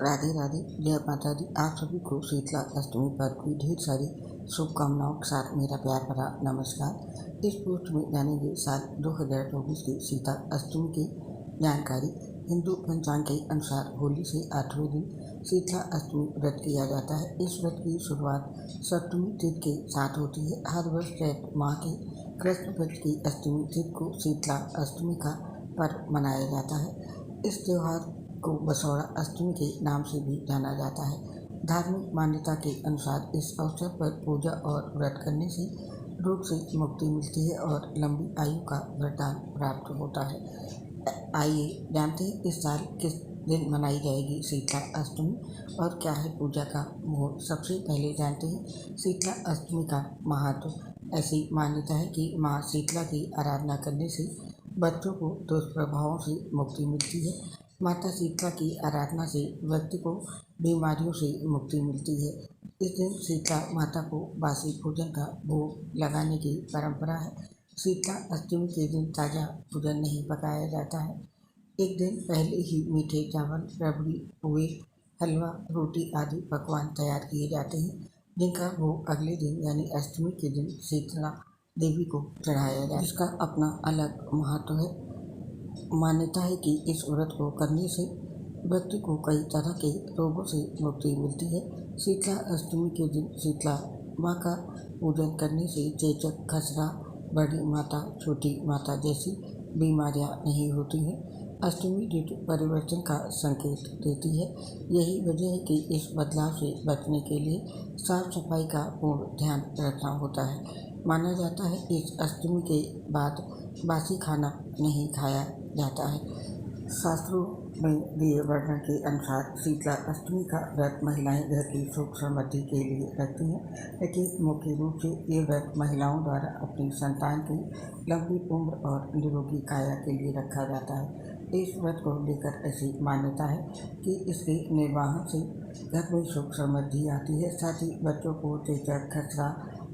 राधे राधे, जय माता दी। आप सभी को शीतला अष्टमी पर की ढेर सारी शुभकामनाओं के साथ मेरा प्यार भरा नमस्कार। इस पोस्ट में जानेंगे साल 2024 की शीतला अष्टमी की जानकारी। हिंदू पंचांग के अनुसार होली से 8वें दिन शीतला अष्टमी व्रत किया जाता है। इस व्रत की शुरुआत सप्तमी तिथि के साथ होती है। हर वर्ष चैत्र माह के कृष्ण पक्ष की अष्टमी तिथि को शीतला अष्टमी का पर्व मनाया जाता है। इस त्योहार को बसौड़ा अष्टमी के नाम से भी जाना जाता है। धार्मिक मान्यता के अनुसार इस अवसर पर पूजा और व्रत करने से रोग से मुक्ति मिलती है और लंबी आयु का वरदान प्राप्त होता है। आइए जानते हैं इस साल किस दिन मनाई जाएगी शीतला अष्टमी और क्या है पूजा का मुहूर्त। सबसे पहले जानते हैं शीतला अष्टमी का महत्व। ऐसी मान्यता है कि माँ शीतला की आराधना करने से बच्चों को दुष्प्रभावों से मुक्ति मिलती है। माता शीतला की आराधना से व्यक्ति को बीमारियों से मुक्ति मिलती है। इस दिन शीतला माता को बासी भोजन का भोग लगाने की परंपरा है। शीतला अष्टमी के दिन ताज़ा भोजन नहीं पकाया जाता है। एक दिन पहले ही मीठे चावल, रबड़ी, पुए, हलवा, रोटी आदि पकवान तैयार किए जाते हैं, जिनका भोग अगले दिन यानी अष्टमी के दिन शीतला देवी को चढ़ाया जाए, जिसका अपना अलग महत्व है। मान्यता है कि इस व्रत को करने से व्यक्ति को कई तरह के रोगों से मुक्ति मिलती है। शीतला अष्टमी के दिन शीतला माँ का पूजन करने से चेचक, खसरा, बड़ी माता, छोटी माता जैसी बीमारियाँ नहीं होती हैं। अष्टमी ऋतु परिवर्तन का संकेत देती है। यही वजह है कि इस बदलाव से बचने के लिए साफ सफाई का पूर्ण ध्यान रखना होता है। माना जाता है इस अष्टमी के बाद बासी खाना नहीं खाया जाता है। शास्त्रों में दिए वर्णन के अनुसार शीतला अष्टमी का व्रत महिलाएं घर की सुख समृद्धि के लिए रखती हैं, लेकिन मुख्य रूप से ये व्रत महिलाओं द्वारा अपनी संतान की लंबी उम्र और निरोगी काया के लिए रखा जाता है। इस व्रत को लेकर ऐसी मान्यता है कि इसके निर्वाहन से घर में सुख समृद्धि आती है, साथ ही बच्चों को चेचक, खसरा,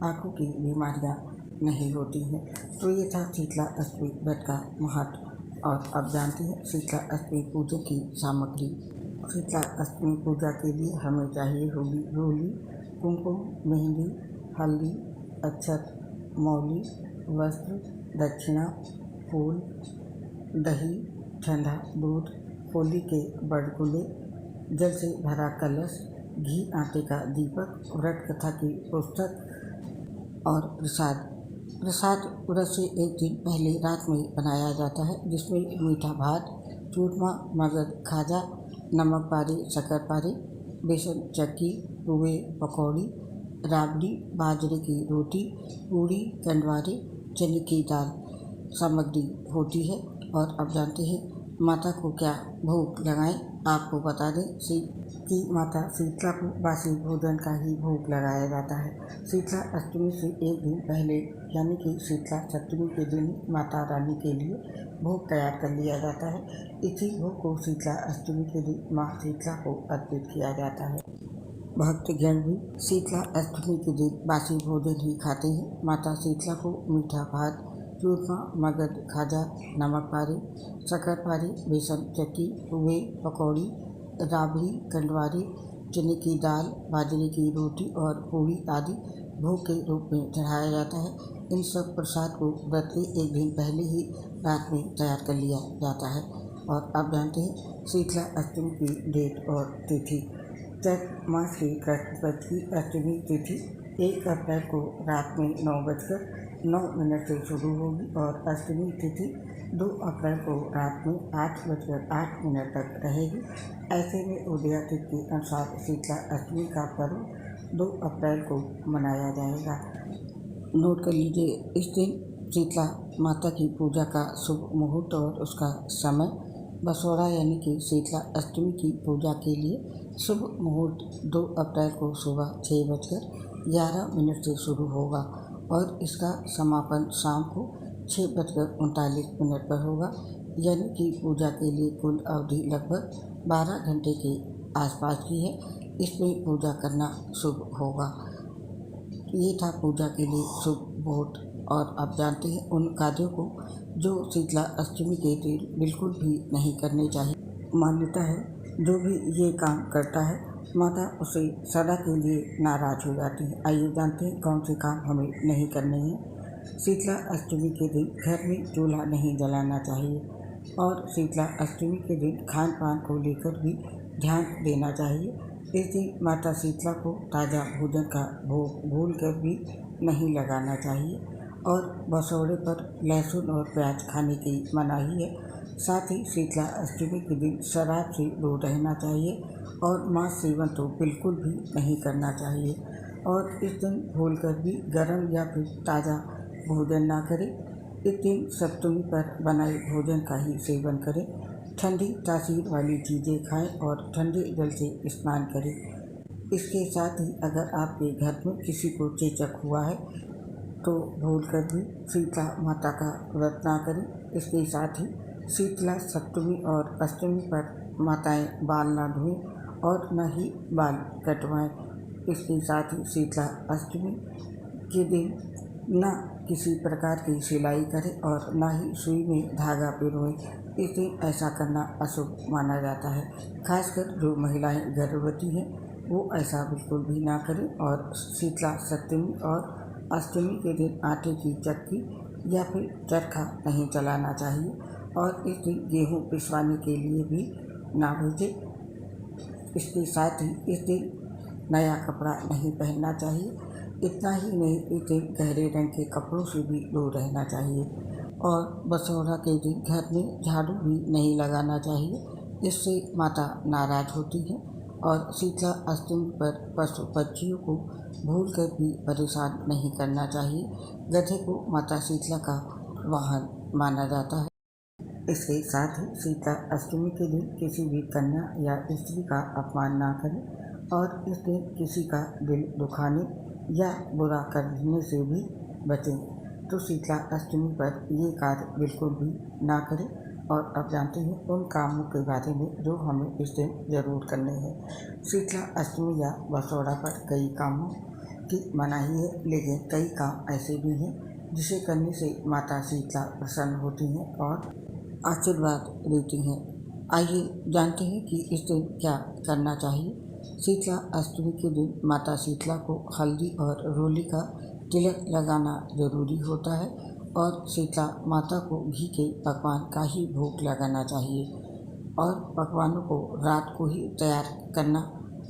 आँखों की बीमारियाँ नहीं होती हैं। तो ये था शीतला अष्टमी व्रत का महत्व। और अब जानते हैं शीतला अष्टमी पूजा की सामग्री। शीतला अष्टमी पूजा के लिए हमें चाहिए होगी रोली, कुमकुम, मेहंदी, हल्दी, अक्षत, मौली, वस्त्र, दक्षिणा, फूल, दही, ठंडा दूध, होली के बड़गुले, जल से भरा कलश, घी आटे का दीपक, व्रत कथा की पुस्तक और प्रसाद। प्रसाद व्रत से एक दिन पहले रात में बनाया जाता है, जिसमें मीठा भात, चूरमा, मगज, खाजा, नमक पारे, शक्कर पारे, बेसन चक्की, पुए, पकौड़ी, राबड़ी, बाजरे की रोटी, पूड़ी, कंडवारे, चने की दाल सामग्री होती है। और अब जानते हैं माता को क्या भोग लगाएं। आपको बता दें कि माता शीतला को बासी भोजन का ही भोग लगाया जाता है। शीतला अष्टमी से एक दिन पहले यानी कि शीतला सप्तमी के दिन माता रानी के लिए भोग तैयार कर लिया जाता है। इसी भोग को शीतला अष्टमी के दिन माँ शीतला को अर्पित किया जाता है। भक्तजन भी शीतला अष्टमी के दिन बासी भोजन ही खाते हैं। माता शीतला को मीठा भात, चूरमा, मगज, खाजा, नमक पारे, शक्कर पारे, बेसन चक्की, पुए, पकौड़ी, राबड़ी, कंडवारी, चने की दाल, बाजरे की रोटी और पूड़ी आदि भोग के रूप में चढ़ाया जाता है। इन सब प्रसाद को व्रत के एक दिन पहले ही रात में तैयार कर लिया जाता है। और अब जानते हैं शीतला अष्टमी की डेट और तिथि। चैत्र मास के कृष्ण पक्ष की अष्टमी तिथि 1 अप्रैल को रात में 9:09 से शुरू होगी और अष्टमी तिथि 2 अप्रैल को रात में 8:08 तक रहेगी। ऐसे में उदया तिथि के अनुसार शीतला अष्टमी का पर्व 2 अप्रैल को मनाया जाएगा। नोट कर लीजिए इस दिन शीतला माता की पूजा का शुभ मुहूर्त और उसका समय। बसौड़ा यानी कि शीतला अष्टमी की पूजा के लिए शुभ मुहूर्त 2 अप्रैल को सुबह 6:11 से शुरू होगा और इसका समापन शाम को 6:39 पर होगा, यानी कि पूजा के लिए कुल अवधि लगभग 12 घंटे के आसपास की है। इसमें पूजा करना शुभ होगा। ये था पूजा के लिए शुभ मुहूर्त। और आप जानते हैं उन कार्यों को जो शीतला अष्टमी के दिन बिल्कुल भी नहीं करने चाहिए। मान्यता है जो भी ये काम करता है माता उसे सदा के लिए नाराज हो जाती है। आइए जानते हैं कौन से काम हमें नहीं करने हैं। शीतला अष्टमी के दिन घर में चूल्हा नहीं जलाना चाहिए और शीतला अष्टमी के दिन खान पान को लेकर भी ध्यान देना चाहिए। इस दिन माता शीतला को ताज़ा भोजन का भोग भूल कर भी नहीं लगाना चाहिए और बसौड़े पर लहसुन और प्याज खाने की मनाही है। साथ ही शीतला अष्टमी के दिन शराब से दूर रहना चाहिए और मांस सेवन तो बिल्कुल भी नहीं करना चाहिए और इस दिन भूल कर भी गर्म या फिर ताज़ा भोजन ना करें। इस दिन सप्तमी पर बनाए भोजन का ही सेवन करें। ठंडी तासीर वाली चीज़ें खाएं और ठंडे जल से स्नान करें। इसके साथ ही अगर आपके घर में किसी को चेचक हुआ है तो भूल कर भी शीतला माता का व्रत ना करें। इसके साथ ही शीतला सप्तमी और अष्टमी पर माताएं बाल ना धोएं और न ही बाल कटवाएं। इसके साथ ही शीतला अष्टमी के दिन न किसी प्रकार की सिलाई करें और न ही सुई में धागा पिरोएं। इस दिन ऐसा करना अशुभ माना जाता है। खासकर जो महिलाएं गर्भवती हैं वो ऐसा बिल्कुल भी ना करें और शीतला सप्तमी और अष्टमी के दिन आटे की चक्की या फिर चरखा नहीं चलाना चाहिए और इस दिन गेहूँ पिसवाने के लिए भी ना भेजें। इसके साथ ही इस दिन नया कपड़ा नहीं पहनना चाहिए। इतना ही नहीं, इस दिन गहरे रंग के कपड़ों से भी दूर रहना चाहिए और बसौरा के दिन घर में झाड़ू भी नहीं लगाना चाहिए। इससे माता नाराज होती है और शीतला अष्टमी पर पशु पक्षियों को भूल कर भी परेशान नहीं करना चाहिए। गधे को माता शीतला का वाहन माना जाता है। इसके साथ ही शीतला अष्टमी के दिन किसी भी कन्या या स्त्री का अपमान ना करें और इस दिन किसी का दिल दुखाने या बुरा करने से भी बचें। तो शीतला अष्टमी पर ये कार्य बिल्कुल भी ना करें। और अब जानते हैं उन कामों के बारे में जो हमें इस दिन ज़रूर करने हैं। शीतला अष्टमी या बसौड़ा पर कई कामों की मनाही है, लेकिन कई काम ऐसे भी हैं जिसे करने से माता शीतला प्रसन्न होती हैं और आशीर्वाद देती हैं। आइए जानते हैं कि इस दिन क्या करना चाहिए। शीतला अष्टमी के दिन माता शीतला को हल्दी और रोली का तिलक लगाना जरूरी होता है और शीतला माता को घी के पकवान का ही भोग लगाना चाहिए और पकवानों को रात को ही तैयार करना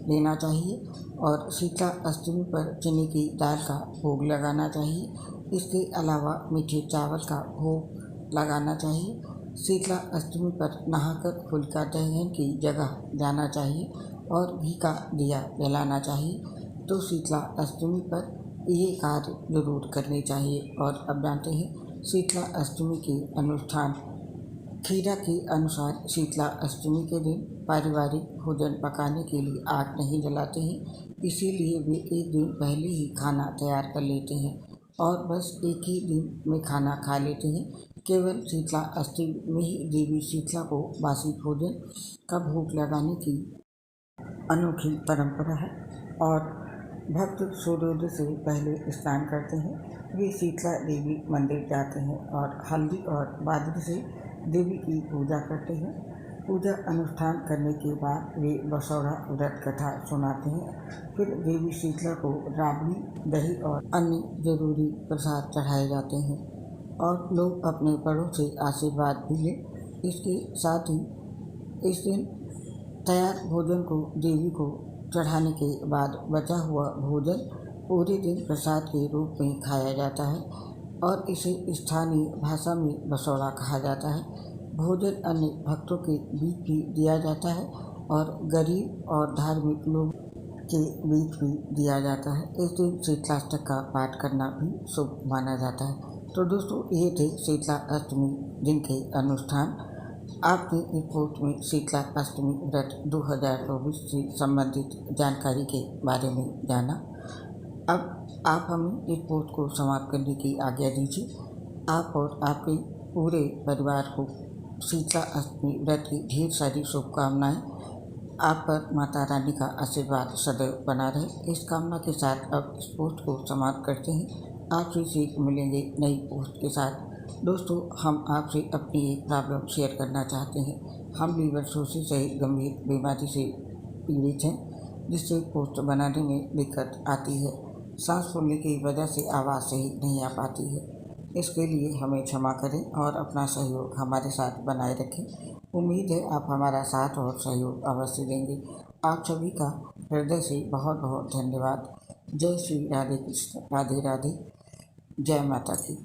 लेना चाहिए और शीतला अष्टमी पर चने की दाल का भोग लगाना चाहिए। इसके अलावा मीठे चावल का भोग लगाना चाहिए। शीतला अष्टमी पर नहाकर होलिका दहन की जगह जाना चाहिए और घी का दिया जलाना चाहिए। तो शीतला अष्टमी पर ये कार्य जरूर करने चाहिए। और अब जानते हैं शीतला अष्टमी के अनुष्ठान। खीरा के अनुसार शीतला अष्टमी के दिन पारिवारिक भोजन पकाने के लिए आग नहीं जलाते हैं, इसीलिए वे एक दिन पहले ही खाना तैयार कर लेते हैं और बस एक ही दिन में खाना खा लेते हैं। केवल शीतला अष्टमी में ही देवी शीतला को बासी भोजन का भोग लगाने की अनोखी परंपरा है और भक्त सूर्योदय से पहले स्नान करते हैं। वे शीतला देवी मंदिर जाते हैं और हल्दी और बाजरे से देवी की पूजा करते हैं। पूजा अनुष्ठान करने के बाद वे बसौड़ा व्रत कथा सुनाते हैं। फिर देवी शीतला को राबड़ी, दही और अन्य जरूरी प्रसाद चढ़ाए जाते हैं और लोग अपने बड़ों से आशीर्वाद भी लें। इसके साथ ही इस दिन तैयार भोजन को देवी को चढ़ाने के बाद बचा हुआ भोजन पूरे दिन प्रसाद के रूप में खाया जाता है और इसे स्थानीय भाषा में बसौड़ा कहा जाता है। भोजन अन्य भक्तों के बीच भी दिया जाता है और गरीब और धार्मिक लोग के बीच भी दिया जाता है। इस दिन शीतलाष्टक का पाठ करना भी शुभ माना जाता है। तो दोस्तों ये थे शीतला अष्टमी दिन के अनुष्ठान। आपने इस पोस्ट में शीतला अष्टमी व्रत 2024 से संबंधित जानकारी के बारे में जाना। अब आप हमें इस पोस्ट को समाप्त करने की आज्ञा दीजिए। आप और आपके पूरे परिवार को शीतला अष्टमी व्रत की ढेर सारी शुभकामनाएं। आप पर माता रानी का आशीर्वाद सदैव बना रहे, इस कामना के साथ अब इस पोस्ट को समाप्त करते हैं। आपसे सीख मिलेंगे नई पोस्ट के साथ। दोस्तों हम आपसे अपनी एक प्रॉब्लम शेयर करना चाहते हैं। हम लीवर cirrhosis सहित गंभीर बीमारी से पीड़ित हैं, जिससे पोस्ट बनाने में दिक्कत आती है। सांस फूलने की वजह से आवाज़ सही नहीं आ पाती है। इसके लिए हमें क्षमा करें और अपना सहयोग हमारे साथ बनाए रखें। उम्मीद है आप हमारा साथ और सहयोग अवश्य देंगे। आप सभी का हृदय से बहुत बहुत धन्यवाद। जय श्री राधे कृष्ण, राधे राधे, जय माता की।